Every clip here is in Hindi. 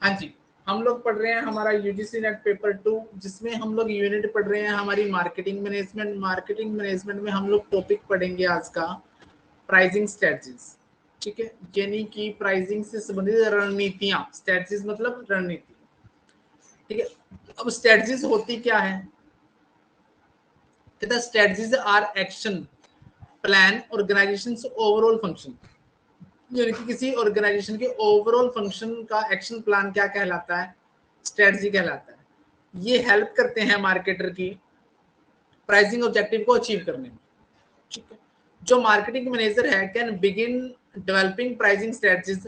हाँ जी, हम लोग पढ़ रहे हैं हमारा यूजीसी नेट पेपर 2, जिसमें हम लोग यूनिट पढ़ रहे हैं हमारी मार्केटिंग मैनेजमेंट। मार्केटिंग मैनेजमेंट में हम लोग टॉपिक पढ़ेंगे आज का प्राइसिंग स्ट्रेटजीज। ठीक है, यानी कि प्राइसिंग से संबंधित रणनीतियां। स्ट्रेटजीज मतलब रणनीति। ठीक है, अब स्ट्रेटजीज होती क्या है? कहता strategies are action plan organization overall function, यानी कि किसी ऑर्गेनाइजेशन के ओवरऑल फंक्शन का एक्शन प्लान क्या कहलाता है? स्ट्रेटजी कहलाता है। ये हेल्प करते हैं मार्केटर की प्राइसिंग ऑब्जेक्टिव को अचीव करने में। ठीक है, जो मार्केटिंग मैनेजर है can begin developing pricing strategies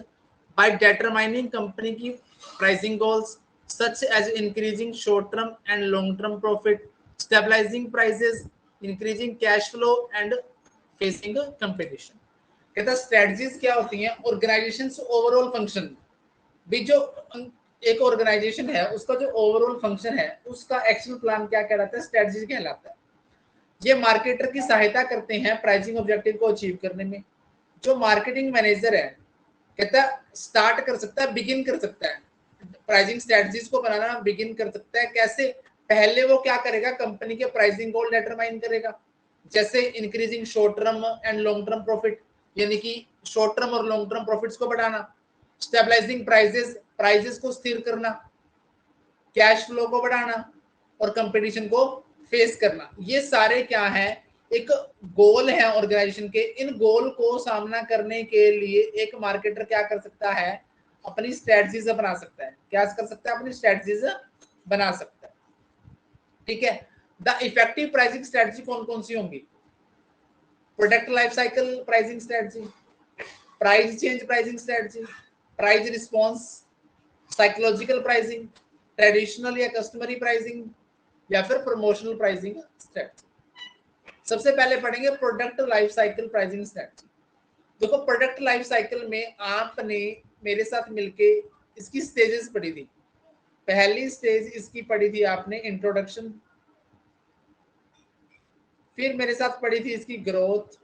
by determining company की pricing goals such as increasing short term and long term profit, stabilizing prices, increasing cash flow and facing competition. कहता स्ट्रेटजीज क्या होती हैं? ऑर्गेनाइजेशन ओवरऑल फंक्शन भी, जो एक ऑर्गेनाइजेशन है उसका जो ओवरऑल फंक्शन है उसका एक्शन प्लान क्या कहलाता है? स्ट्रेटजी कहलाता है। ये मार्केटर की सहायता करते हैं प्राइसिंग ऑब्जेक्टिव को अचीव करने में। जो मार्केटिंग मैनेजर है कहता स्टार्ट कर सकता है, बिगिन कर सकता है प्राइसिंग स्ट्रेटजीज को बनाना, बिगिन कर सकता है। कैसे? पहले वो क्या करेगा? कंपनी के प्राइसिंग गोल डिटरमाइन करेगा, जैसे increasing short term and long term profit, यानी कि शॉर्ट टर्म और लॉन्ग टर्म प्रॉफिट्स को बढ़ाना। स्टेबलाइजिंग प्राइसेस, प्राइसेस को स्थिर करना। कैश फ्लो को बढ़ाना और कंपटीशन को फेस करना। ये सारे क्या है? एक गोल है ऑर्गेनाइजेशन के। इन गोल को सामना करने के लिए एक मार्केटर क्या कर सकता है? अपनी स्ट्रेटजीज बना सकता है। क्या कर सकता है? अपनी स्ट्रेटजीज बना सकता है। ठीक है, द इफेक्टिव प्राइसिंग स्ट्रेटजी कौन कौन सी होंगी? Product life cycle pricing strategy, price change pricing strategy, price response, psychological pricing, traditional या कस्टमरी प्राइसिंग, या फिर प्रमोशनल प्राइसिंग स्ट्रेटजी। सबसे पहले पढ़ेंगे product life cycle pricing strategy. देखो, प्रोडक्ट लाइफ साइकिल में आपने मेरे साथ मिलके इसकी स्टेजेस पढ़ी थी। पहली स्टेज इसकी पढ़ी थी आपने इंट्रोडक्शन, फिर मेरे साथ पढ़ी थी इसकी ग्रोथ,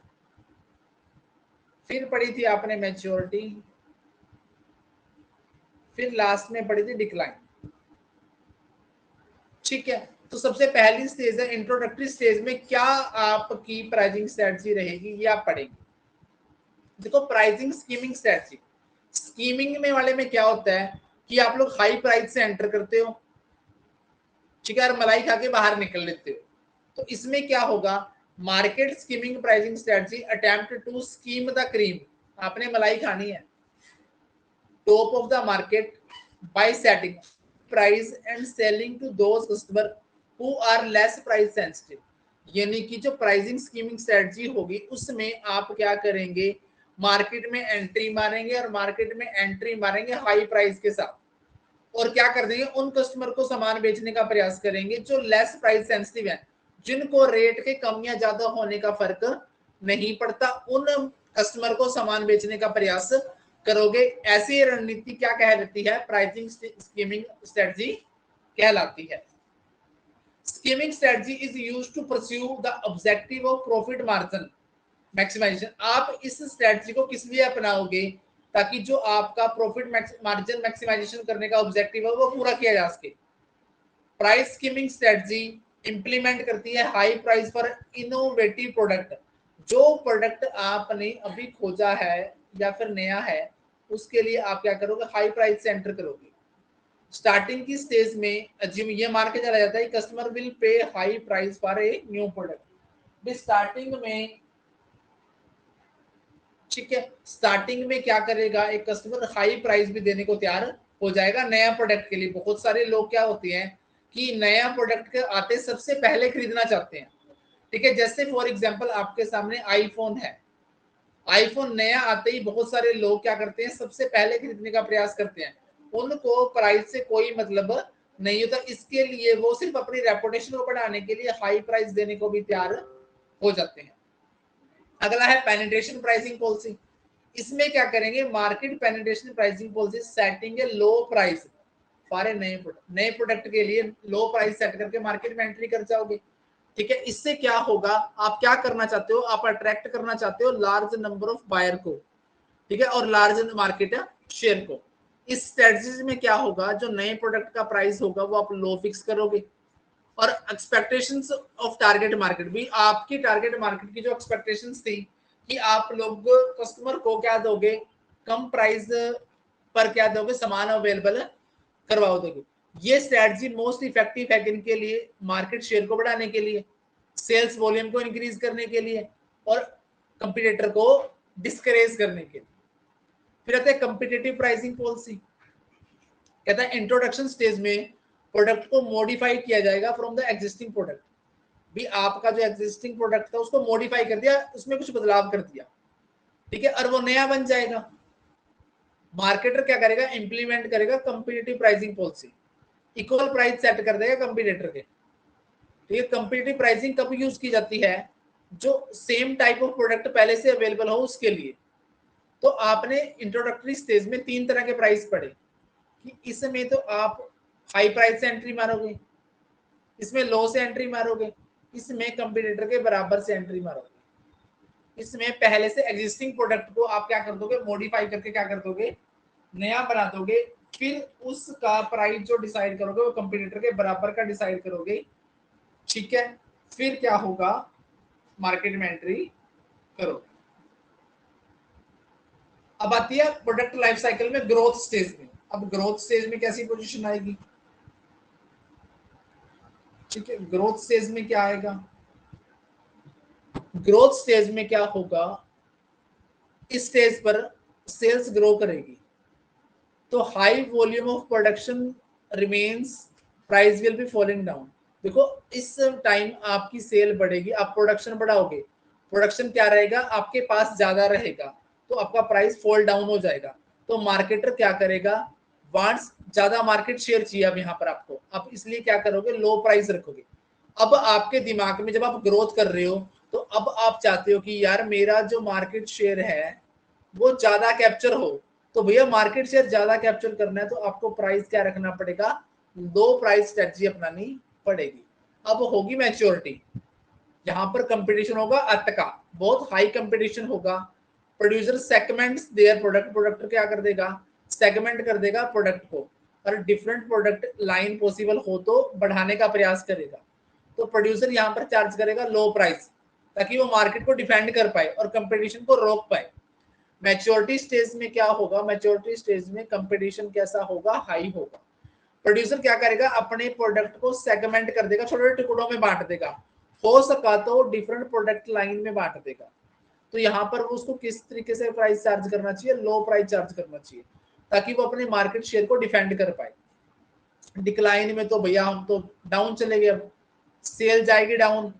फिर पढ़ी थी आपने मैच्योरिटी, फिर लास्ट में पढ़ी थी डिक्लाइन। ठीक है, तो सबसे पहली स्टेज है इंट्रोडक्टरी स्टेज में क्या आपकी प्राइसिंग स्ट्रेटजी रहेगी, ये आप पढ़ेंगे। देखो, प्राइसिंग स्कीमिंग स्ट्रेटजी, स्कीमिंग में वाले में क्या होता है कि आप लोग हाई प्राइस से एंटर करते हो, ठीक है, और मलाई खा के बाहर निकल लेते हो। तो इसमें क्या होगा? Market skimming pricing strategy attempt to skim the cream, आपने मलाई खानी है top of the market by setting price and selling to those customer who are less price sensitive. यानी कि जो प्राइसिंग स्कीमिंग स्ट्रेटजी होगी उसमें आप क्या करेंगे? मार्केट में एंट्री मारेंगे, और मार्केट में एंट्री मारेंगे हाई प्राइस के साथ, और क्या कर देंगे? उन कस्टमर को सामान बेचने का प्रयास करेंगे जो लेस प्राइस सेंसिटिव है, जिनको रेट के कम या ज्यादा होने का फर्क नहीं पड़ता, उन कस्टमर को सामान बेचने का प्रयास करोगे। ऐसी रणनीति क्या कहलाती है? प्राइसिंग स्कीमिंग स्ट्रेटजी कहलाती है। Skimming strategy is used to pursue the objective of profit margin maximization. आप इस स्ट्रेटजी को किस लिए अपनाओगे? ताकि जो आपका प्रॉफिट मार्जिन मैक्सिमाइजेशन करने का ऑब्जेक्टिव है वो पूरा किया जा सके। प्राइस स्कीमिंग स्ट्रेटजी इंप्लीमेंट करती है high price for innovative product. जो प्रोडक्ट आपने अभी खोजा है या फिर नया है, उसके लिए आप क्या करोगे? हाई प्राइस से एंटर करोगे। स्टार्टिंग की स्टेज में ये मान के चला जाता है customer will pay high price for a new product. Starting में, ठीक है, स्टार्टिंग में क्या करेगा? एक कस्टमर हाई प्राइस भी देने को तैयार हो जाएगा नया प्रोडक्ट के लिए। बहुत सारे लोग क्या होते हैं कि नया प्रोडक्ट के आते सबसे पहले खरीदना चाहते हैं। ठीक है, जैसे फॉर एग्जांपल आपके सामने आईफोन है, आईफोन नया आते ही बहुत सारे लोग क्या करते हैं? सबसे पहले खरीदने का प्रयास करते हैं। उनको प्राइस से कोई मतलब नहीं होता, इसके लिए वो सिर्फ अपनी रेपुटेशन को बढ़ाने के लिए हाई प्राइस देने को भी तैयार हो जाते हैं। अगला है पेनिट्रेशन प्राइसिंग पॉलिसी। इसमें क्या करेंगे? Market penetration pricing policy setting A low price for a नए प्रोडक्ट के लिए लो प्राइस सेट करके मार्केट में एंट्री कर जाओगे। ठीक है, इससे क्या होगा? आप क्या करना चाहते हो? आप अट्रैक्ट करना चाहते हो लार्ज नंबर ऑफ बायर को, ठीक है, और लार्ज मार्केट शेयर को। इस स्ट्रेटजी में क्या होगा, जो नए प्रोडक्ट का प्राइस होगा वो आप लो फिक्स करोगे, और एक्सपेक्टेशंस ऑफ टारगेट मार्केट भी, आपकी टारगेट मार्केट की जो एक्सपेक्टेशंस थी कि आप लोग कस्टमर को क्या दोगे, कम प्राइस पर क्या दोगे, सामान अवेलेबल करवाओ दोगे। ये स्ट्रेटजी मोस्ट इफेक्टिव है इनके लिए, मार्केट शेयर को बढ़ाने के लिए, सेल्स वॉल्यूम को इंक्रीज करने के लिए, और कंपटीटर को डिस्करेज करने के लिए। फिर आता है कंपिटिटिव प्राइसिंग पॉलिसी। कहता है इंट्रोडक्शन स्टेज में प्रोडक्ट को मॉडिफाई किया जाएगा फ्रॉम द एग्जिस्टिंग प्रोडक्ट। भी आपका जो एग्जिस्टिंग प्रोडक्ट था उसको मॉडिफाई कर दिया, उसमें कुछ बदलाव कर दिया, ठीक है, और वो नया बन जाएगा। मार्केटर क्या करेगा, इंप्लीमेंट करेगा competitive pricing policy, equal price set कर देगा कंपटीटर के। ठीक है, कंपिटिटिव प्राइसिंग कब यूज की जाती है, जो सेम टाइप ऑफ प्रोडक्ट पहले से अवेलेबल हो उसके लिए। तो आपने इंट्रोडक्टरी स्टेज में 3 तरह के प्राइस पढ़े कि इसमें तो आप हाई प्राइस से एंट्री मारोगे, इसमें लो से एंट्री मारोगे, इसमें कंपटीटर के बराबर से एंट्री मारोगे। इसमें पहले से एग्जिस्टिंग प्रोडक्ट को आप क्या कर दोगे, मॉडिफाई करके क्या कर दोगे, नया बना दोगे, फिर उसका प्राइस जो डिसाइड करोगे वो कंपटीटर के बराबर का डिसाइड करोगे, ठीक है। फिर क्या होगा, मार्केट में एंट्री करोगे। अब आती है प्रोडक्ट लाइफ साइकिल में ग्रोथ स्टेज में। अब ग्रोथ स्टेज में कैसी पोजीशन आएगी, ठीक है, ग्रोथ स्टेज में क्या आएगा, ग्रोथ स्टेज में क्या होगा, इस स्टेज पर सेल्स ग्रो करेगी, तो high volume of production remains, price will be falling down. देखो इस टाइम आपकी सेल बढ़ेगी, आप प्रोडक्शन बढ़ाओगे, प्रोडक्शन क्या रहेगा, आपके पास ज्यादा रहेगा, तो आपका प्राइस फॉल डाउन हो जाएगा। तो मार्केटर क्या करेगा, वांट्स ज्यादा मार्केट शेयर चाहिए अब यहाँ पर आपको, आप इसलिए क्या करोगे, लो प्राइस रखोगे। अब आपके दिमाग में जब आप ग्रोथ कर रहे हो तो अब आप चाहते हो कि यार मेरा जो मार्केट शेयर है वो ज्यादा कैप्चर हो, तो भैया मार्केट शेयर ज्यादा कैप्चर करना है तो आपको प्राइस क्या रखना पड़ेगा, लो प्राइस स्ट्रेटजी अपनानी पड़ेगी। अब होगी मैच्योरिटी, जहां पर कंपटीशन होगा अटका, बहुत हाई कंपटीशन होगा, producer segments their product, product क्या कर देगा, सेगमेंट कर देगा प्रोडक्ट को, और डिफरेंट प्रोडक्ट लाइन पॉसिबल हो तो बढ़ाने का प्रयास करेगा। तो प्रोड्यूसर यहाँ पर चार्ज करेगा लो प्राइस, ताकि वो मार्केट को डिफेंड कर पाए और कंपटीशन को रोक पाए। मैच्योरिटी स्टेज में क्या होगा, मैच्योरिटी स्टेज में कंपटीशन कैसा होगा, हाई होगा। प्रोड्यूसर क्या करेगा, अपने प्रोडक्ट को सेगमेंट कर देगा, छोटे छोटे टुकड़ों में बांट देगा, हो सका तो डिफरेंट प्रोडक्ट लाइन में बांट देगा। तो यहाँ पर वो उसको किस तरीके से प्राइस चार्ज करना चाहिए, लो प्राइस चार्ज करना चाहिए, ताकि वो अपने मार्केट शेयर को डिफेंड कर पाए। डिक्लाइन में तो भैया हम तो डाउन चले गए, अब सेल जाएगी डाउन,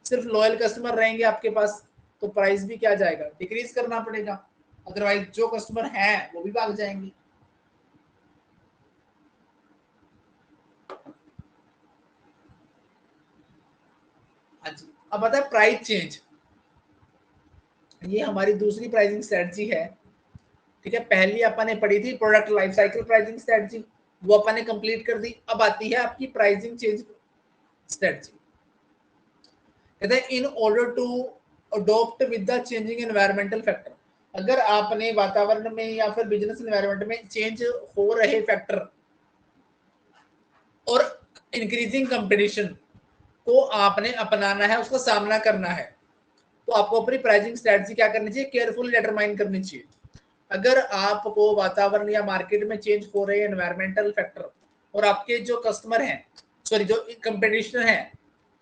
सिर्फ लॉयल कस्टमर रहेंगे आपके पास, तो प्राइस भी क्या जाएगा, डिक्रीज करना पड़ेगा, अदरवाइज जो कस्टमर हैं वो भी भाग जाएंगे। अब आता है प्राइस चेंज, ये हमारी दूसरी प्राइसिंग स्ट्रेटजी है, ठीक है। पहली अपन ने पढ़ी थी product life cycle pricing strategy, वो अपन ने कंप्लीट कर दी। अब आती है आपकी प्राइसिंग चेंज स्ट्रेटजी। कहते हैं in order to adopt with the changing environmental factor, अगर आपने वातावरण में या फिर बिजनेस एनवायरमेंट में चेंज हो रहे फैक्टर और इंक्रीजिंग कंपटीशन को आपने अपनाना है, उसका सामना करना है, तो आपको अपनी प्राइसिंग स्ट्रेटजी क्या करनी चाहिए, केयरफुली डिटरमाइन करनी चाहिए। अगर आपको वातावरण या मार्केट में चेंज हो रहे एनवायरमेंटल फैक्टर और आपके जो कस्टमर हैं, सॉरी जो कंपटीशन है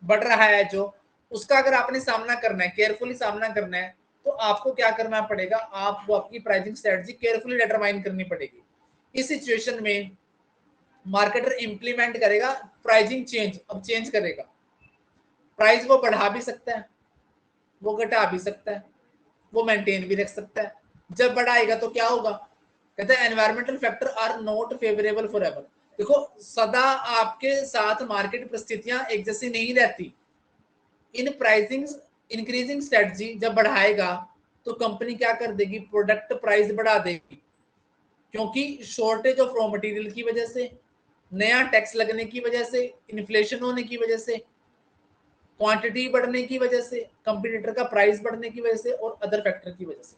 बढ़ रहा है जो, उसका अगर आपने सामना करना है, केयरफुली सामना करना है, तो आपको क्या करना पड़ेगा, आपको अपनी प्राइसिंग स्ट्रेटजी केयरफुली डिटरमाइन करनी पड़ेगी। इस सिचुएशन में मार्केटर इंप्लीमेंट करेगा प्राइसिंग चेंज, अब चेंज करेगा प्राइस, वो बढ़ा भी सकता है, वो घटा भी सकता है, वो मेंटेन भी रख सकता है। जब बढ़ाएगा तो क्या होगा, कहते हैं environmental factor are not favourable for ever. देखो सदा आपके साथ मार्केट परिस्थितियां एक जैसी नहीं रहती। इन प्राइसिंग इंक्रीजिंग स्ट्रेटजी जब बढ़ाएगा तो कंपनी क्या कर देगी, प्रोडक्ट प्राइस बढ़ा देगी, क्योंकि शॉर्टेज ऑफ रॉ मटेरियल की वजह से, नया टैक्स लगने की वजह से, इन्फ्लेशन होने की वजह से, क्वांटिटी बढ़ने की वजह से, कंपटीटर का प्राइस बढ़ने की वजह से, और अदर फैक्टर की वजह से।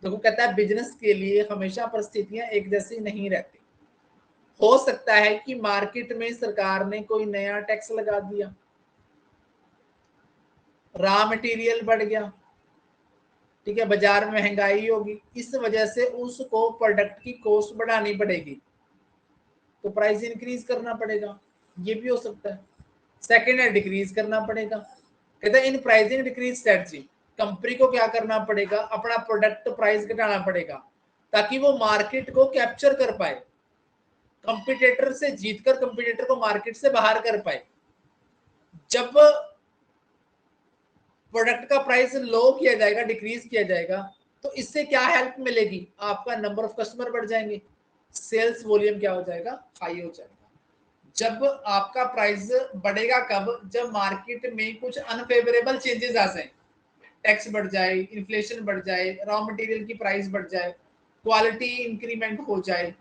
देखो कहता है बिजनेस के लिए हमेशा परिस्थितियां एक जैसी नहीं रहती। हो सकता है कि मार्केट में सरकार ने कोई नया टैक्स लगा दिया, रॉ मटेरियल बढ़ गया, ठीक है, बाजार में महंगाई होगी, इस वजह से उसको प्रोडक्ट की कॉस्ट बढ़ानी पड़ेगी, तो प्राइस इंक्रीज करना पड़ेगा, ये भी हो सकता है। सेकेंड है डिक्रीज करना पड़ेगा। कहते हैं इन प्राइसिंग डिक्रीज स्ट्रेटजी कंपनी को क्या करना पड़ेगा, अपना प्रोडक्ट प्राइस घटाना पड़ेगा ताकि वो मार्केट को कैप्चर कर पाए, कंपटीटर से जीतकर कंपटीटर को मार्केट से बाहर कर पाए। जब प्रोडक्ट का प्राइस लो किया जाएगा, डिक्रीज किया जाएगा, तो इससे क्या हेल्प मिलेगी, आपका नंबर ऑफ कस्टमर बढ़ जाएंगे, सेल्स वॉल्यूम क्या हो जाएगा, हाई हो जाएगा। जब आपका प्राइस बढ़ेगा कब, जब मार्केट में कुछ अनफेवरेबल चेंजेस आ जाए, टैक्स बढ़ जाए, इन्फ्लेशन बढ़ जाए, रॉ मटेरियल की प्राइस बढ़ जाए, क्वालिटी इंक्रीमेंट हो जाए,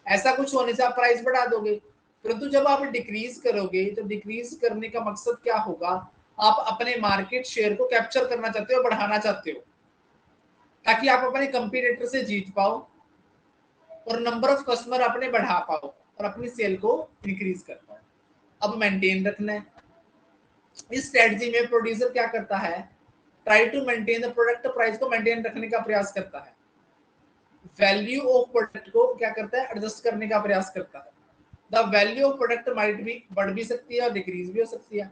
ऐसा कुछ होने से आप प्राइस बढ़ा दोगे। परंतु जब आप डिक्रीज करोगे तो डिक्रीज करने का मकसद क्या होगा, आप अपने मार्केट शेयर को कैप्चर करना चाहते हो, बढ़ाना चाहते हो, ताकि आप अपने कंपीटिटर से जीत पाओ और नंबर ऑफ कस्टमर अपने बढ़ा पाओ और अपनी सेल को इंक्रीज कर पाओ। अब मेंटेन रखना है। इस स्ट्रेटजी में प्रोड्यूसर क्या करता है, try to maintain the product price को मेंटेन रखने का प्रयास करता है, वैल्यू ऑफ प्रोडक्ट को क्या करता है, एडजस्ट करने का प्रयास करता है। The value of product might भी बढ़ भी सकती है और डिक्रीज भी हो सकती है,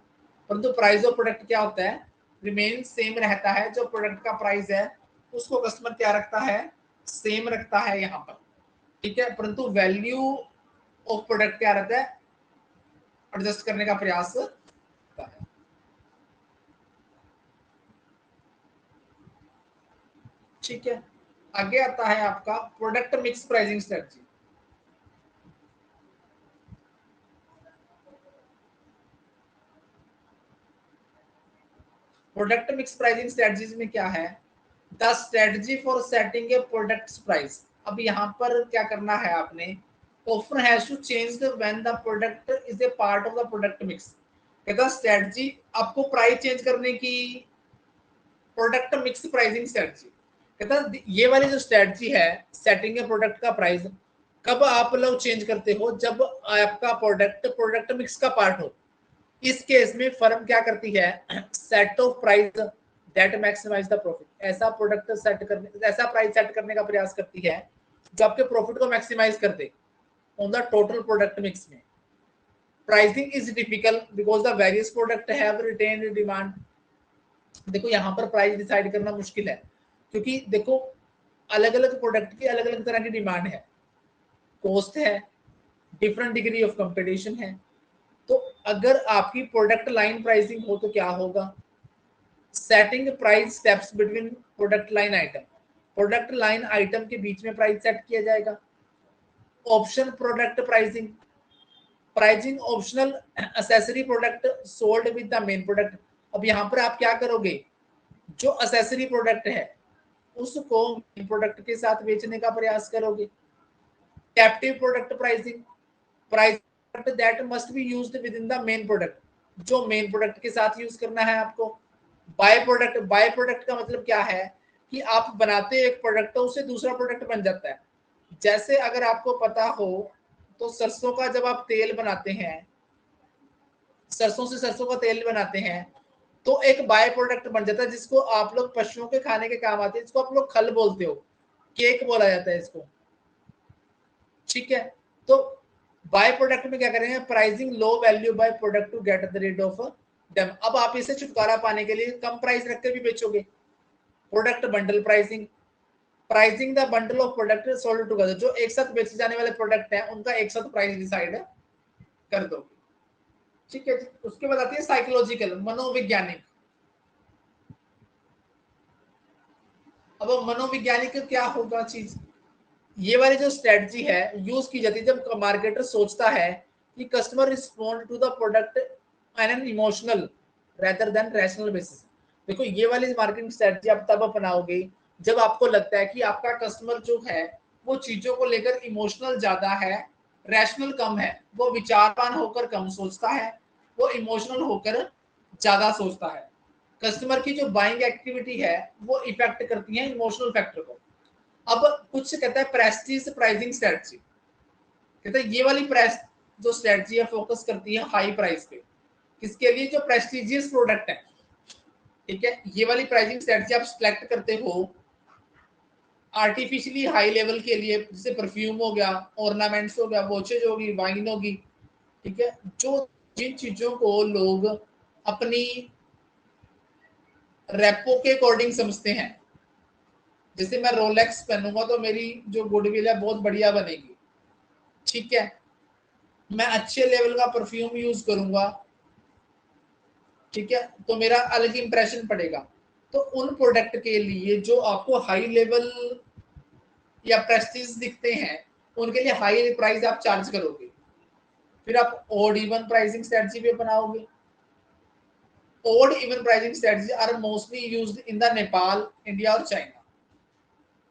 परंतु प्राइस ऑफ प्रोडक्ट क्या होता है, रिमेन सेम रहता है। जो प्रोडक्ट का प्राइस है उसको कस्टमर क्या रखता है, सेम रखता है यहाँ पर, ठीक है, परंतु वैल्यू ऑफ प्रोडक्ट क्या रहता है, एडजस्ट करने का प्रयास करता है। ठीक है, आगे आता है आपका product mix pricing strategy. Product mix pricing strategies में क्या है, the strategy for setting a products price. अब यहाँ पर क्या करना है आपने, offer has to change when the product is a part of the product mix. कहता स्ट्रेटजी आपको प्राइस चेंज करने की, प्रोडक्ट मिक्स प्राइसिंग स्ट्रेटजी, कहता ये वाली जो स्ट्रेटजी है सेटिंग ए प्रोडक्ट का प्राइस, कब आप लोग चेंज करते हो, जब आपका प्रोडक्ट प्रोडक्ट मिक्स का पार्ट हो। इस केस में फर्म क्या करती है, set of price that maximise the profit, ऐसा प्रोडक्ट सेट करने, ऐसा प्राइस सेट करने का प्रयास करती है जो आपके प्रॉफिट को मैक्सिमाइज कर दे on the total product mix में। Pricing is difficult because the various product have retained demand. देखो यहाँ पर प्राइस डिसाइड करना मुश्किल है, क्योंकि देखो अलग अलग प्रोडक्ट की अलग अलग तरह की डिमांड है, कॉस्ट है, डिफरेंट डिग्री ऑफ कंपटीशन है। तो अगर आपकी प्रोडक्ट लाइन प्राइसिंग हो तो क्या होगा, setting price steps between product line item, product line item के बीच में प्राइस सेट किया जाएगा। Option product pricing, pricing optional accessory product sold with the main product. अब यहाँ पर आप क्या करोगे, जो एसेसरी प्रोडक्ट है उसको मेन प्रोडक्ट के साथ बेचने का प्रयास करोगे। Captive product pricing, price that must be used with in the main product, जो मेन प्रोडक्ट के साथ यूज करना है आपको। बाय प्रोडक्ट, बाय प्रोडक्ट का मतलब क्या है कि आप बनाते एक प्रोडक्ट तो उससे दूसरा प्रोडक्ट बन जाता है। जैसे अगर आपको पता हो तो सरसों का जब आप तेल बनाते हैं, सरसों से सरसों का तेल बनाते हैं, तो एक बाय प्रोडक्ट बन जाता है जिसको आप लोग पशुओं के खाने के काम आते हैं, इसको आप लोग खल बोलते हो, केक बोला जाता है इसको, ठीक है। तो बाय प्रोडक्ट में क्या करेंगे, pricing low value by product to get the rate of them. अब आप इसे छुटकारा पाने के लिए कम प्राइस रखकर भी बेचोगे। Product bundle pricing, pricing the bundle of product sold together, जो एक साथ बेचे जाने वाले प्रोडक्ट हैं उनका एक साथ प्राइस डिसाइड कर दोगे, ठीक है। उसके बाद आती है साइकोलॉजिकल, मनोवैज्ञानिक। अब मनोवैज्ञानिक क्या होगा चीज, ये वाली जो स्ट्रेटजी है यूज की जाती है जब मार्केटर सोचता है कि customer respond to the product an an emotional rather than rational basis. देखो ये वाली मार्केटिंग स्ट्रेटजी आप तब अपनाओगे जब आपको लगता है कि आपका कस्टमर जो है वो चीजों को लेकर इमोशनल ज्यादा है, रैशनल कम है, वो विचारवान होकर कम सोचता है, वो इमोशनल होकर ज्यादा सोचता है। कस्टमर की जो बाइंग एक्टिविटी है वो इफेक्ट करती है इमोशनल फैक्टर को। अब कुछ कहता है प्रेस्टीज प्राइसिंग स्ट्रेटजी, कहता है ये वाली प्राइस जो स्ट्रेटजी है फोकस करती है हाई प्राइस पे, किसके लिए, जो प्रेस्टिजियस प्रोडक्ट है, ठीक है। ये वाली प्राइसिंग स्ट्रेटजी आप सिलेक्ट करते हो आर्टिफिशियली हाई लेवल के लिए, जैसे परफ्यूम हो गया, ऑर्नामेंट्स हो गया, वॉचेज होगी, वाइन होगी, ठीक है। जो जिन चीजों को लोग अपनी रेपो के अकॉर्डिंग समझते हैं, जैसे मैं रोलेक्स पहनूंगा तो मेरी जो गुडविल है बहुत बढ़िया बनेगी, ठीक है। मैं अच्छे लेवल का परफ्यूम यूज करूंगा, ठीक है, तो मेरा अलग इंप्रेशन पड़ेगा। तो उन प्रोडक्ट के लिए जो आपको हाई लेवल या प्रेस्टीज दिखते हैं, उनके लिए हाई प्राइस आप चार्ज करोगे। फिर आप ओड इवन प्राइसिंग स्ट्रेटजी भी अपनाओगे। Odd even pricing strategy are mostly used in the Nepal, India और China.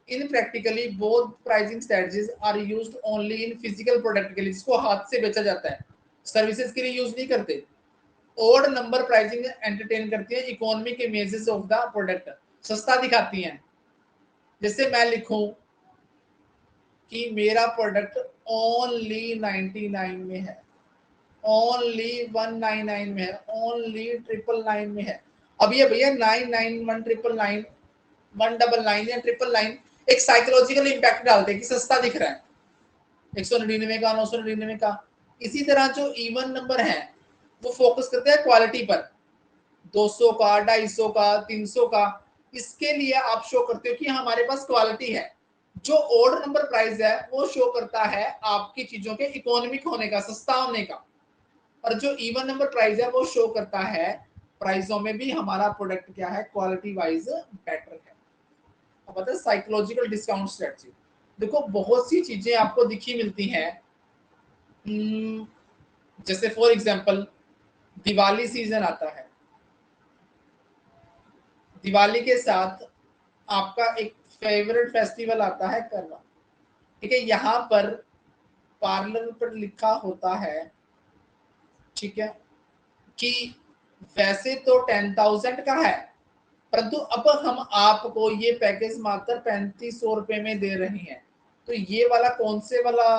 In practically both pricing strategies are used only in physical product के लिए, जिसको हाथ से बेचा जाता है, सर्विसेज के लिए यूज नहीं करते। ओड नंबर प्राइसिंग एंटरटेन करती है economic images of the product, सस्ता दिखाती हैं। जैसे मैं लिखूं कि मेरा प्रोडक्ट ओनली 99 में है, ओनली 199 में है, ओनली 999 में है। अब ये भैया 991 999 199 या 999 एक साइकोलॉजिकल इंपैक्ट डालते हैं कि सस्ता दिख रहा है, 199 का, 999 का। इसी तरह जो इवन नंबर है वो फोकस करते हैं क्वालिटी पर, 200 का, 250 का, 300 का। इसके लिए आप शो करते हो कि हमारे पास क्वालिटी है। जो ओड नंबर प्राइस है वो शो करता है आपकी चीजों के इकोनॉमिक होने का, सस्ता होने का। और जो इवन नंबर प्राइस है वो शो करता है प्राइसों में भी हमारा प्रोडक्ट क्या है, क्वालिटी वाइज बेटर है। अब आता है साइकोलॉजिकल डिस्काउंट स्ट्रेटजी। देखो बहुत सी चीजें आपको दिखी मिलती हैं, जैसे फॉर एग्जांपल दिवाली सीजन आता है, दिवाली के साथ आपका एक फेवरेट फेस्टिवल आता है करवा, ठीक है। यहाँ पर पार्लर पर लिखा होता है, ठीक है, कि वैसे तो 10,000 का है, परंतु अब हम आपको ये पैकेज मात्र 3500 रुपए में दे रहे हैं। तो ये वाला कौन से वाला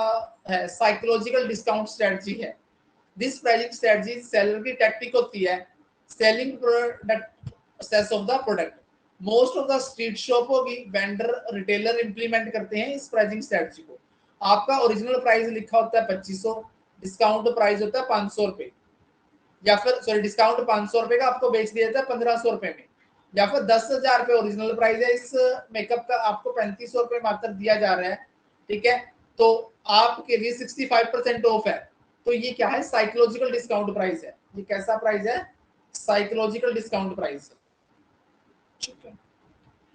है, साइकोलॉजिकल डिस्काउंट स्ट्रेटजी है। दिस प्राइसिंग स्ट्रेटजी सेलर की टैक्टिक होती है, selling product sales of the product. Most of the street shop होगी, वेंडर, रिटेलर इंप्लीमेंट करते हैं इस प्राइसिंग स्ट्रेटजी को। आपका ओरिजिनल प्राइस लिखा होता है 2500, डिस्काउंट प्राइस होता है 500 रुपए, या फिर सॉरी डिस्काउंट 500 रुपए का आपको बेच दिया जाता है 1500 रुपए में, या फिर 10,000 रुपए ओरिजिनल प्राइस है, इस मेकअप का आपको 3500 रुपए मात्र दिया जा रहा है, ठीक है। तो आपके लिए 65% ऑफ है। तो ये क्या है, साइकोलॉजिकल डिस्काउंट प्राइस है। ये कैसा प्राइस है, साइकोलॉजिकल डिस्काउंट प्राइस है, ठीक है।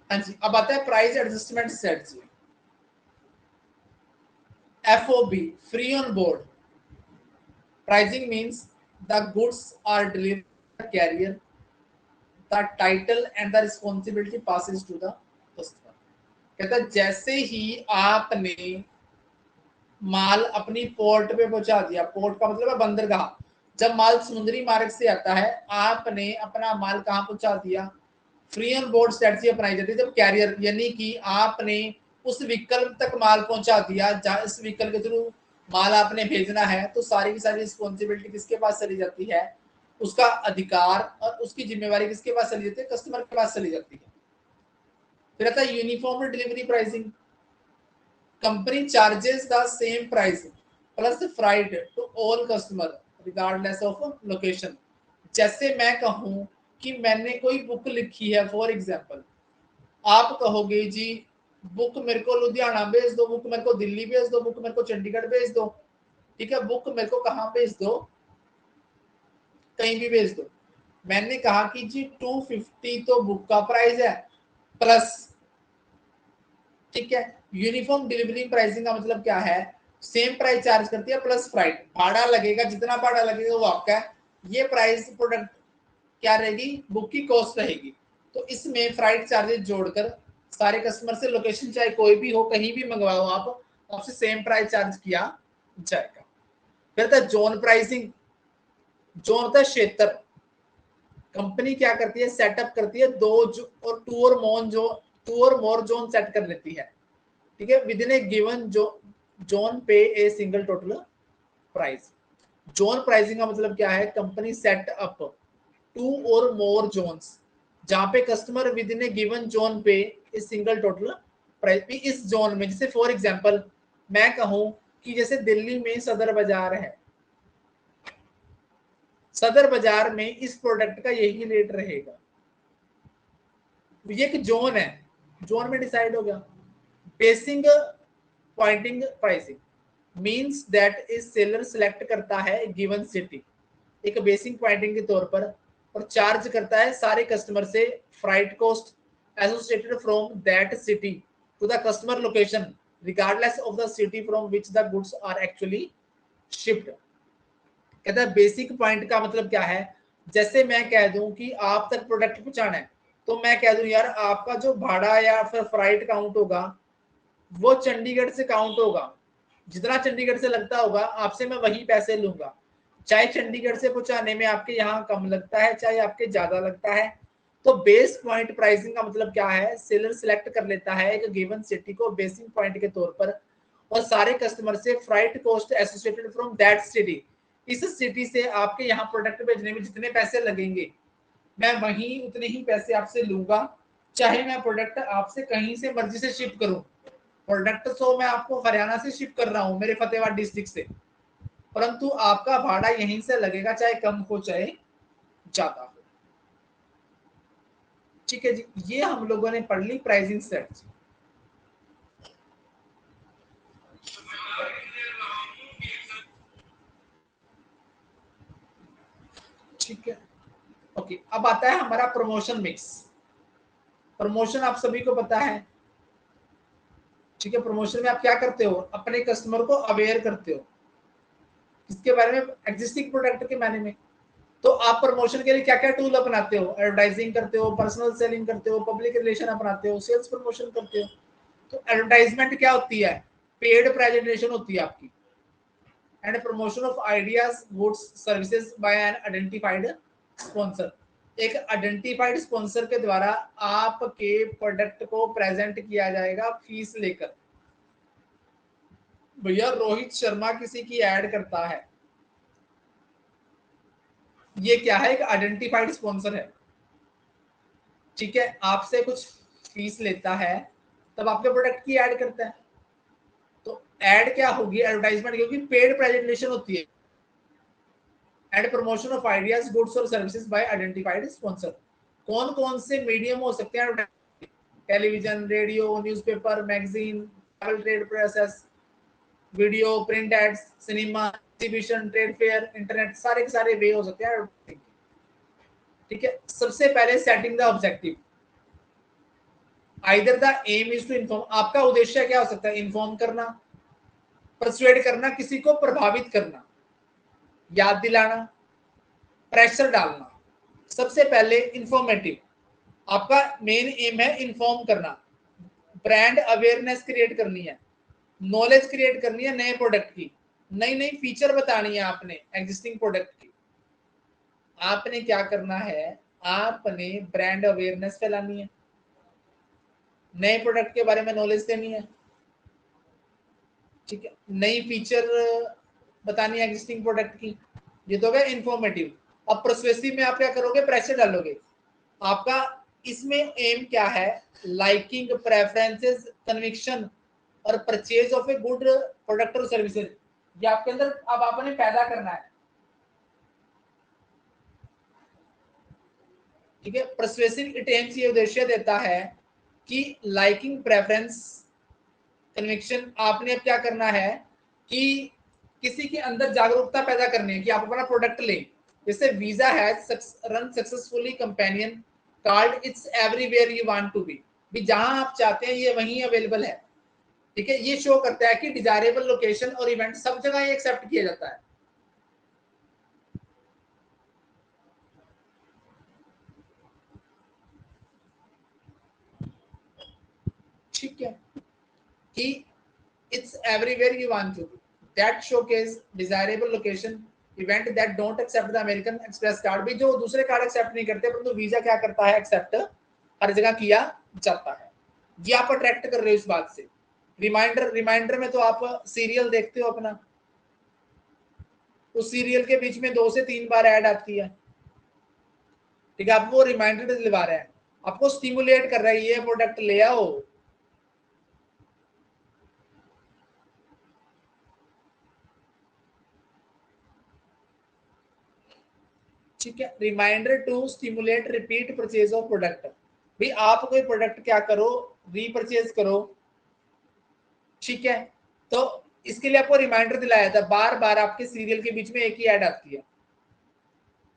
हाँ जी, अब आता है price adjustment strategy, FOB, free on board. Pricing means the goods are delivered carrier, the title and the responsibility passes to the customer। कहता है जैसे ही आपने माल अपनी पोर्ट पे पहुंचा दिया, पोर्ट का मतलब है बंदरगाह, जब माल समुद्री मार्ग से आता है, आपने अपना माल कहाँ पहुंचा दिया, फ्री ऑन बोर्ड स्ट्रेटजी अपनाई जाती है जब कैरियर, यानी कि आपने उस व्हीकल तक माल पहुंचा दिया जहां इस व्हीकल के थ्रू माल आपने भेजना है, तो सारी की सारी रिस्पॉन्सिबिलिटी किसके पास चली जाती है, उसका अधिकार और उसकी जिम्मेवारी किसके पास चली जाती है, कस्टमर के पास चली जाती है। फिर आता है uniform delivery pricing, company charges the same price plus freight to all customer regardless of location. जैसे मैं कहूं कि मैंने कोई बुक लिखी है, फॉर एग्जांपल आप कहोगे जी बुक मेरे को लुधियाना भेज दो, बुक मेरे को दिल्ली भेज दो, बुक मेरे को चंडीगढ़ भेज दो, ठीक है, बुक मेरे को कहाँ भेज दो, कहीं भी भेज दो। मैंने कहा कि जी 250 तो बुक का प्राइस है प्लस, ठीक है। यूनिफॉर्म डिलीवरी प्राइसिंग का मतलब क्या है, सेम प्राइस चार्ज करती है प्लस फ्राइट, भाड़ा लगेगा, जितना भाड़ा लगेगा वो आपका है। ये प्राइस प्रोडक्ट क्या रहेगी, बुक की कॉस्ट रहेगी। तो इसमें फ्राइट चार्जेस जोड़कर सारे कस्टमर से लोकेशन चाहे कोई भी हो, कहीं भी मंगवाओ आप, आपसे सेम प्राइस चार्ज किया जाएगा। फिर था जोन प्राइसिंग, जोन होता है क्षेत्र। कंपनी क्या करती है, सेटअप करती है दो और टू और मोर जोन सेट कर लेती है। ठीक है, within a given zone pay a single total price. Zone pricing का मतलब क्या है, कंपनी सेट अप 2 और मोर जोन्स जहां पे customer with in a given zone pay a single total price भी इस जोन में। जैसे फॉर एग्जांपल मैं कहूं कि जैसे दिल्ली में सदर बाजार है, सदर बाजार में इस प्रोडक्ट का यही रेट रहेगा, ये एक जोन है, जोन में डिसाइड हो गया। Basing pointing pricing means that is seller select करता है गिवन सिटी एक बेसिक पॉइंटिंग के तौर पर और चार्ज करता है सारे कस्टमर से freight cost associated from that city to the customer location regardless of the city from which the goods are actually shift. कहता है बेसिक पॉइंट का मतलब क्या है, जैसे मैं कह दूं कि आप तक प्रोडक्ट पहुंचाना है तो मैं कह दूं यार आपका जो भाड़ा या फिर फ्राइट काउंट होगा वो चंडीगढ़ से काउंट होगा, जितना चंडीगढ़ से लगता होगा आपसे मैं वही पैसे लूंगा, चाहे चंडीगढ़ से पहुंचाने में आपके यहाँ कम लगता है चाहे आपके ज्यादा लगता है। तो बेस पॉइंट प्राइसिंग का मतलब क्या है, सेलर सिलेक्ट कर लेता है एक गिवन सिटी को बेसिक पॉइंट के तौर पर और सारे कस्टमर से freight cost associated from that city, इस सिटी से आपके यहाँ प्रोडक्ट भेजने में जितने पैसे लगेंगे मैं वही उतने ही पैसे आपसे लूंगा, चाहे मैं प्रोडक्ट आपसे कहीं से मर्जी से शिफ्ट करूं। प्रोडक्ट तो मैं आपको हरियाणा से शिफ्ट कर रहा हूं मेरे फतेहाबाद डिस्ट्रिक्ट से, परंतु आपका भाड़ा यहीं से लगेगा चाहे कम हो चाहे ज्यादा हो। ठीक है जी, ये हम लोगों ने पढ़ ली प्राइसिंग स्ट्रेटजी। ठीक है, ओके, अब आता है हमारा प्रमोशन मिक्स। प्रमोशन आप सभी को पता है, ठीक है, प्रमोशन में आप क्या करते हो, अपने कस्टमर को अवेयर करते हो इसके बारे में एग्जिस्टिंग प्रोडक्ट के बारे में। तो आप प्रमोशन के लिए क्या क्या टूल अपनाते हो, एडवर्टाइजिंग करते हो, पर्सनल सेलिंग करते हो, पब्लिक रिलेशन अपनाते हो, सेल्स प्रमोशन करते हो। तो एडवर्टाइजमेंट क्या होती है, पेड प्रेजेंटेशन होती है आपकी, and promotion of ideas goods services by an identified sponsor, एक आइडेंटिफाइड स्पॉन्सर के द्वारा आपके प्रोडक्ट को प्रेजेंट किया जाएगा फीस लेकर। भैया रोहित शर्मा किसी की ऐड करता है, ये क्या है, एक आइडेंटिफाइड स्पॉन्सर है, ठीक है, आपसे कुछ फीस लेता है तब आपके प्रोडक्ट की ऐड करता है। तो ऐड क्या होगी, एडवर्टाइजमेंट, क्योंकि पेड प्रेजेंटेशन होती है, and promotion of ideas goods और सर्विसेज बाय आइडेंटिफाइड स्पॉन्सर। कौन कौन से मीडियम हो सकते हैं, television, radio, newspaper, magazine, travel trade presses, video, print ads, cinema, exhibition, trade fair, internet, सारे के सारे वे हो सकते हैं। ठीक है, सबसे पहले setting the objective, either the aim is to inform, आपका उद्देश्य क्या हो सकता है, इन्फॉर्म करना, परसुएड करना, किसी को प्रभावित करना, याद दिलाना, प्रेशर डालना। सबसे पहले इंफॉर्मेटिव, आपका मेन एम है इन्फॉर्म करना, ब्रांड अवेयरनेस क्रिएट करनी है, नॉलेज क्रिएट करनी है नए प्रोडक्ट की, नई नई फीचर बतानी है आपने एग्जिस्टिंग प्रोडक्ट की। आपने क्या करना है, आपने ब्रांड अवेयरनेस फैलानी है, नए प्रोडक्ट के बारे में नॉलेज देनी है, ठीक है, नई फीचर बतानी है एग्जिस्टिंग प्रोडक्ट की, ये तो गया इन्फॉर्मेटिव। अब परसुएसिव में आप क्या करोगे, प्रेशर डालोगे। आपका इसमें एम क्या है, लाइकिंग, प्रेफरेंसेस, कन्विक्शन और purchase of a good product और सर्विसेज, ये आपके अंदर अब आपने पैदा करना है। ठीक है, परसुएसिव इट एम्स ये उद्देश्य देता है कि लाइकिंग, प्रेफरेंस, कन्विक्शन, आपने अब क्या करना है कि किसी के अंदर जागरूकता पैदा करनी है कि आप अपना प्रोडक्ट लें। जैसे Visa has run successfully companion card it's everywhere you want to be, भी जहां आप चाहते हैं ये वहीं अवेलेबल है। ठीक है, ये शो करता है कि डिजायरेबल लोकेशन और इवेंट सब जगह ये एक्सेप्ट किया जाता है। ठीक है, कि it's everywhere you want to be, that showcase desirable location event that don't accept the American Express card, भी जो दूसरे कार्ड एक्सेप्ट नहीं करते परंतु वीजा क्या करता है, एक्सेप्ट हर जगह किया जाता है। ये आप अट्रैक्ट कर रहे हो इस बात से, रिमाइंडर में तो आप सीरियल देखते हो अपना, उस सीरियल के बीच में 2 से 3 बार ऐड आती है, ठीक है। आप वो रिमाइंडर दिलवा रहे हैं, आपको स्टिमुलेट कर रहा है ये प्रोडक्ट ले आओ। ठीक है, reminder to stimulate repeat purchase of product. भाई आप कोई प्रोडक्ट क्या करो, रीपरचेज करो, ठीक है। तो इसके लिए आपको रिमाइंडर दिलाया था, बार बार आपके सीरियल के बीच में एक ही ऐड आती है,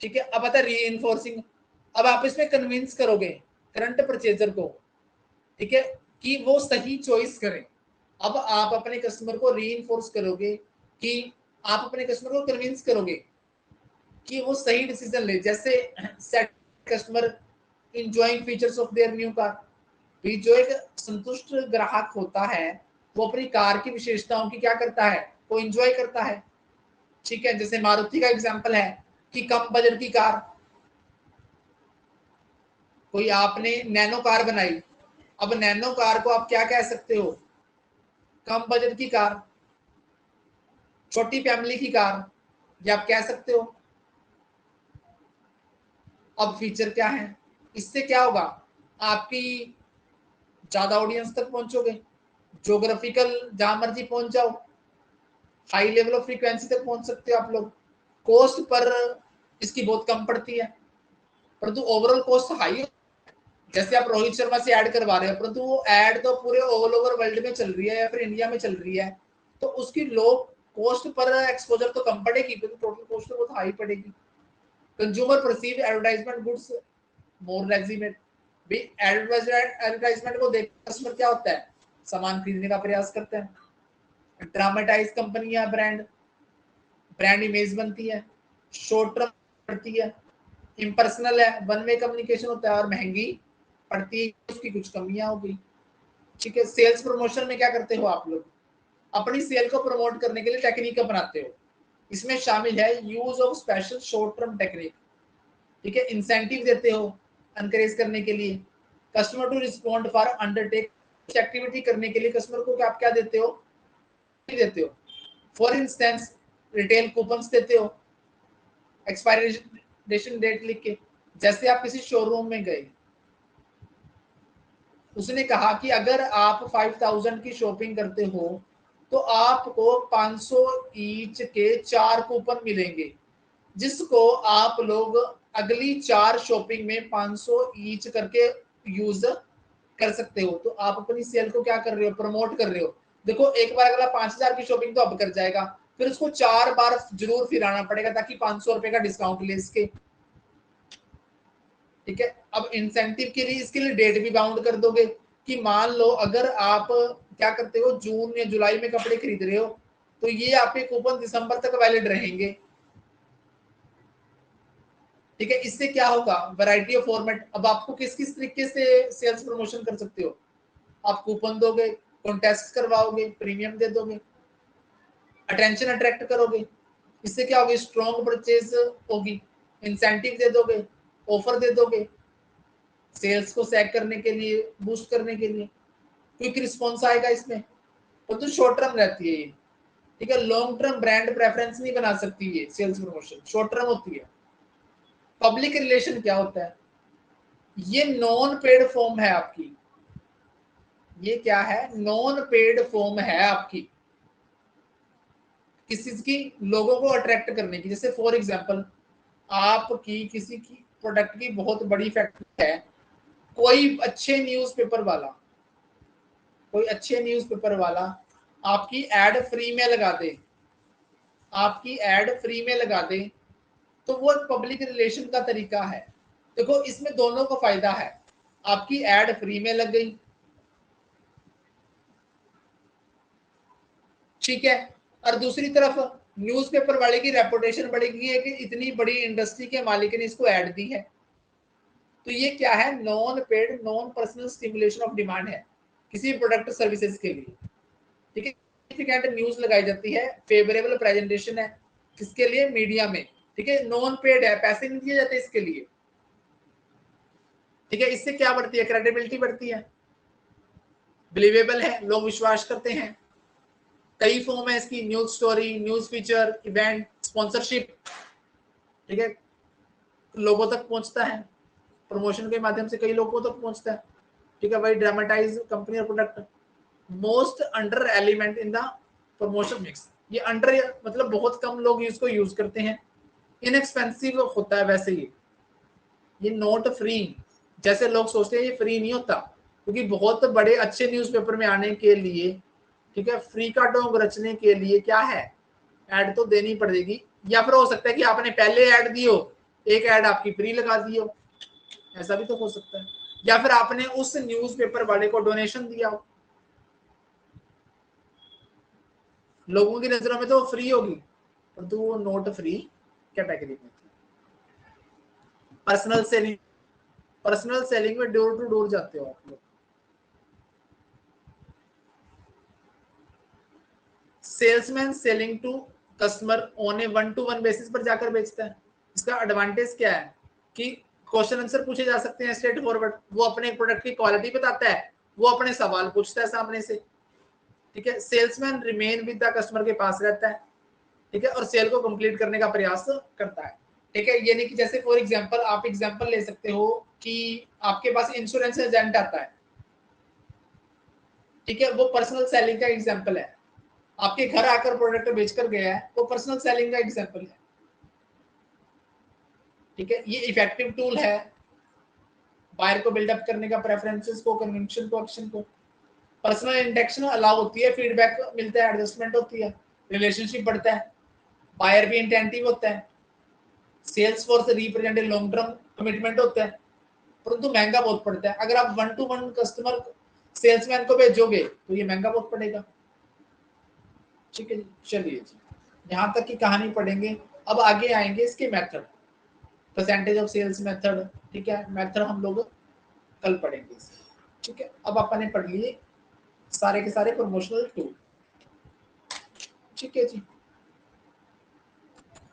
ठीक है। अब आता है री इन्फोर्सिंग। अब आप इसमें कन्विंस करोगे करंट परचेजर को, ठीक है, कि वो सही चॉइस करें। अब आप अपने कस्टमर को री इन्फोर्स करोगे, कि आप अपने कस्टमर को कन्विंस करोगे कि वो सही डिसीजन ले। जैसे set customer enjoying features of their new car, जो एक संतुष्ट ग्राहक होता है वो अपनी कार की विशेषताओं की क्या करता है, वो इंजॉय करता है, ठीक है। जैसे मारुति का एग्जांपल है कि कम बजट की कार, कोई आपने नैनो कार बनाई, अब नैनो कार को आप क्या कह सकते हो, कम बजट की कार, छोटी फैमिली की कार, ये आप कह सकते हो। अब फीचर क्या है, इससे क्या होगा, आपकी ज्यादा ऑडियंस तक पहुंचोगे, ज्योग्राफिकल जहां मर्जी पहुंच जाओ, हाई लेवल ऑफ फ्रीक्वेंसी तक पहुंच सकते हो आप लोग। कॉस्ट पर इसकी बहुत कम पड़ती है, परंतु ओवरऑल कॉस्ट हाई है। जैसे आप रोहित शर्मा से ऐड करवा रहे हो, परंतु वो ऐड तो पूरे ऑल ओवर वर्ल्ड में चल रही है या फिर इंडिया में चल रही है, तो उसकी लो कॉस्ट पर एक्सपोजर तो कम पड़ेगी, क्योंकि टोटल कॉस्ट तो बहुत हाई पड़ेगी। कंज्यूमर परसीव एडवर्टाइजमेंट गुड्स मोर लेजिमेट, भी एडवर्टाइजमेंट को देख कस्टमर क्या होता है, सामान खरीदने का प्रयास करते हैं। ड्रामेटाइज कंपनी या ब्रांड ब्रांड इमेज बनती है, शॉर्ट टर्म पड़ती है, इम्पर्सनल है, वन वे कम्युनिकेशन होता है और महंगी पड़ती है, उसकी कुछ कमियां होगी, ठीक है। सेल्स प्रमोशन में क्या करते हो आप लोग, अपनी सेल को प्रमोट करने के लिए टेक्निक अपनाते हो, इसमें शामिल है use of special short term technique, ठीक है। इंसेंटिव देते हो एनकरेज करने के लिए, customer to respond for undertake activity करने के लिए कस्टमर को आप क्या देते हो, फॉर इंस्टेंस रिटेल कूपन्स देते हो, एक्सपायरेशन डेट लिख के। जैसे आप किसी शोरूम में गए, उसने कहा कि अगर आप 5000 की शॉपिंग करते हो तो आपको 500 ईच के 4 कूपन मिलेंगे, जिसको आप लोग अगली 4 शॉपिंग में 500 ईच करके यूज कर सकते हो। तो आप अपनी सेल को क्या कर रहे हो, प्रमोट कर रहे हो। देखो एक बार अगला 5000 की शॉपिंग तो अब कर जाएगा, फिर उसको 4 बार जरूर फिर आना पड़ेगा ताकि 500 रुपए का डिस्काउंट ले इसके, ठीक है। अब इंसेंटिव के लिए इसके लिए डेट भी बाउंड कर दोगे कि मान लो अगर आप क्या करते हो, जून या जुलाई में कपड़े खरीद रहे हो तो ये आपके कूपन दिसंबर तक वैलिड रहेंगे, ठीक है। इससे क्या होगा, वैरायटी ऑफ फॉर्मेट। अब आपको किस किस तरीके से सेल्स प्रमोशन कर सकते हो, आप कूपन दोगे, कॉन्टेस्ट करवाओगे, प्रीमियम दे दोगे, अटेंशन अट्रैक्ट करोगे, इससे क्या होगी, स्ट्रॉन्ग परचेज होगी, इंसेंटिव दे दोगे, ऑफर दे दोगे, सेल्स को सैक करने के लिए, बूस्ट करने के लिए क्विक रिस्पॉन्स आएगा इसमें। तो शॉर्ट टर्म रहती है ये, ठीक है। लॉन्ग टर्म ब्रांड प्रेफरेंस नहीं बना सकती ये सेल्स प्रमोशन, शॉर्ट टर्म होती है। पब्लिक रिलेशन क्या होता है, ये नॉन पेड फॉर्म है आपकी, ये क्या है, नॉन पेड फॉर्म है आपकी, किसी की लोगों को अट्रैक्ट करने की। जैसे फॉर एग्जांपल आपकी किसी की प्रोडक्ट की बहुत बड़ी फैक्ट्री है, कोई अच्छे न्यूज़पेपर वाला, कोई अच्छे न्यूज़पेपर वाला आपकी एड फ्री में लगा दे, आपकी एड फ्री में लगा दे, तो वो एक पब्लिक रिलेशन का तरीका है। देखो इसमें दोनों को फायदा है, आपकी एड फ्री में लग गई, ठीक है, और दूसरी तरफ न्यूज़पेपर वाले की रेपुटेशन बढ़ेगी है कि इतनी बड़ी इंडस्ट्री के मालिक ने इसको ऐड दी है। तो ये क्या है, non paid non personal stimulation of demand है किसी प्रोडक्ट सर्विसेज के लिए, ठीक है। सिग्निफिकेंट न्यूज लगाई जाती है, फेवरेबल प्रेजेंटेशन है किसके लिए, मीडिया में, ठीक है। नॉन पेड है, पैसे नहीं दिए जाते इसके लिए, ठीक है। इससे क्या बढ़ती है, क्रेडिबिलिटी बढ़ती है, बिलीवेबल है, लोग विश्वास करते हैं। कई फॉर्म है इसकी, news story, news feature, event, sponsorship, ठीक है, लोगों तक पहुंचता है, प्रमोशन के माध्यम से कई लोगों तक पहुंचता है, ठीक है, वही ड्रामेटाइज कंपनी और product. Most under element in the promotion mix, ये अंडर मतलब बहुत कम लोग इसको यूज करते हैं। इनएक्सपेंसिव होता है वैसे ये नॉट फ्री, जैसे लोग सोचते हैं ये फ्री नहीं होता, क्योंकि बहुत बड़े अच्छे न्यूज़पेपर में आने के लिए, ठीक है, फ्री का ढोंग रचने के लिए क्या है, ऐड तो देनी पड़ेगी, या फिर हो सकता है कि आपने पहले ऐड दी हो, एक ऐड आपकी फ्री लगा दी हो, ऐसा भी तो हो सकता है, या फिर आपने उस न्यूज़पेपर वाले को डोनेशन दिया हो। लोगों की नजरों में तो वो फ्री होगी, परंतु वो नॉट फ्री कैटेगरी में। पर्सनल सेलिंग, पर्सनल सेलिंग में डोर टू डोर जाते हो आप लोग। Salesman selling to customer on a 1-to-1 basis पर जाकर बेचता है। इसका एडवांटेज क्या है कि क्वेश्चन आंसर पूछे जा सकते हैं स्ट्रेट फॉरवर्ड, वो अपने प्रोडक्ट की क्वालिटी बताता है, वो अपने सवाल पूछता है सामने से, ठीक है। Salesman remain with the customer के पास रहता है, ठीक है, और सेल को कंप्लीट करने का प्रयास करता है, ठीक है। ये नहीं कि जैसे फॉर एग्जांपल आप एग्जांपल ले सकते हो कि आपके पास इंश्योरेंस एजेंट आता है, ठीक है, वो पर्सनल सेलिंग का एग्जांपल है। आपके घर आकर प्रोडक्ट बेचकर गया है, वो पर्सनल सेलिंग का एग्जांपल है, ठीक है। ये इफेक्टिव टूल है बायर को बिल्डअप करने का, प्रेफरेंसेस को, कन्विक्शन को, एक्शन को। पर्सनल इंटरेक्शन अलाउ होती है, फीडबैक मिलता है, एडजस्टमेंट होती है, रिलेशनशिप बढ़ता है, बायर भी इंटेंटिव होता है, sales force represent long term commitment होता है, परंतु महंगा बहुत पड़ता है। अगर आप 1-to-1 कस्टमर सेल्समैन को भेजोगे तो ये महंगा बहुत पड़ेगा, ठीक है। चलिए जी, यहाँ तक की कहानी पढ़ेंगे, अब आगे आएंगे इसके method, percentage of sales method, ठीक है, मेथड हम लोग कल पढ़ेंगे, ठीक है। अब अपन ने पढ़ लिए सारे के सारे प्रमोशनल टूल, ठीक है जी।